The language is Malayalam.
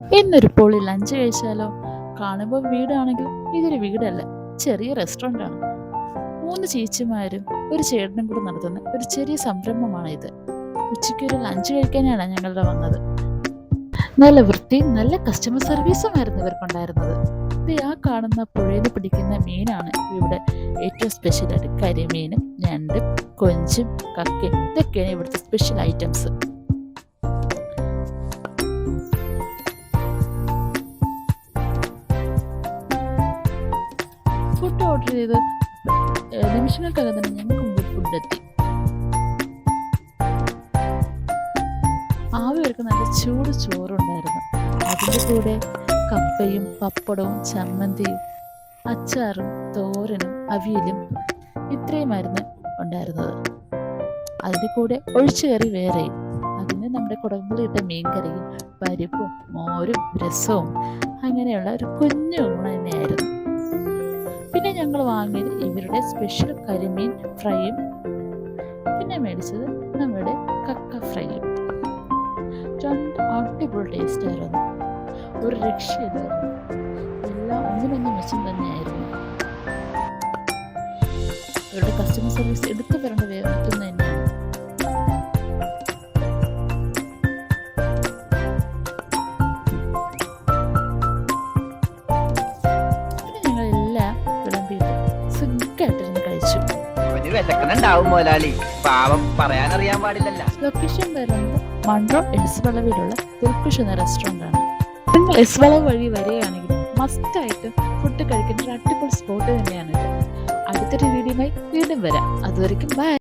ഇന്നൊരു പൊളി ലഞ്ച് കഴിച്ചാലോ? കാണുമ്പോൾ വീടാണെങ്കിൽ ഇതൊരു വീടല്ല, ചെറിയ റെസ്റ്റോറൻ്റ് ആണ്. 3 ചേച്ചിമാരും ഒരു ചേട്ടനും കൂടെ നടത്തുന്ന ഒരു ചെറിയ സംരംഭമാണ് ഇത്. ഉച്ചയ്ക്ക് ഒരു ലഞ്ച് കഴിക്കാനാണ് ഞങ്ങളുടെ വന്നത്. നല്ല വൃത്തി, നല്ല കസ്റ്റമർ സർവീസുമായിരുന്നു ഇവർക്കുണ്ടായിരുന്നത്. ഇത് ആ കാണുന്ന പുഴയിൽ പിടിക്കുന്ന മീനാണ് ഇവിടെ ഏറ്റവും സ്പെഷ്യലായിട്ട്. കരിമീനും ഞണ്ടും കൊഞ്ചും കക്കയും ഇതൊക്കെയാണ് ഇവിടുത്തെ സ്പെഷ്യൽ ഐറ്റംസ്. ഫുഡ് ഓർഡർ ചെയ്ത് നിമിഷങ്ങൾക്കകം തന്നെ ഞങ്ങൾക്ക് മുമ്പിൽ ഫുഡ് എത്തി. ആവിയൊക്കെ നല്ല ചൂട് ചോറുണ്ടായിരുന്നു. അതിൻ്റെ കൂടെ കപ്പയും പപ്പടവും ചമ്മന്തിയും അച്ചാറും തോരനും അവിയലും ഇത്രയുമായിരുന്നു ഉണ്ടായിരുന്നത്. അതിൻ്റെ കൂടെ ഒഴിച്ചുകറി വേറെയും. അതിന് നമ്മുടെ കുടംപുളിയിട്ട മീൻകറിയും പരിപ്പും മോരും രസവും അങ്ങനെയുള്ള ഒരു കുഞ്ഞു ഊണ് തന്നെയായിരുന്നു. പിന്നെ ഞങ്ങൾ വാങ്ങിയത് ഇവരുടെ സ്പെഷ്യൽ കരിമീൻ ഫ്രൈയും പിന്നെ മേടിച്ചത് നമ്മുടെ കക്ക ഫ്രൈയും. രണ്ട് അടിപൊളി ടേസ്റ്റ് ആയിരുന്നു, ഒരു രക്ഷയില്ലായിരുന്നു. എല്ലാം ഒന്നിനൊന്നും മെച്ചം തന്നെയായിരുന്നു. ഇവരുടെ കസ്റ്റമർ സർവീസ് എടുത്തു വരേണ്ട വേഗം തന്നെയാണ്. പിന്നെ ഞങ്ങളെല്ലാം വിളമ്പിയിട്ട് സുഖമായിട്ടിരുന്ന് കഴിച്ചു. ലൊക്കേഷൻ വരുന്നത് മൺട്രോ എസ് വളവിലുള്ള തുർക്കിഷ് എന്ന റെസ്റ്റോറൻ്റ് ആണ്. നിങ്ങൾ എസ് വളവ് വഴി വരികയാണെങ്കിൽ മസ്റ്റായിട്ട് ഫുഡ് കഴിക്കേണ്ട ഒരു അടിപൊളി സ്പോട്ട് തന്നെയാണ് ഇത്. അടുത്തൊരു വീഡിയോയുമായി വീണ്ടും വരാം. അതുവരെയ്ക്കും ബൈ.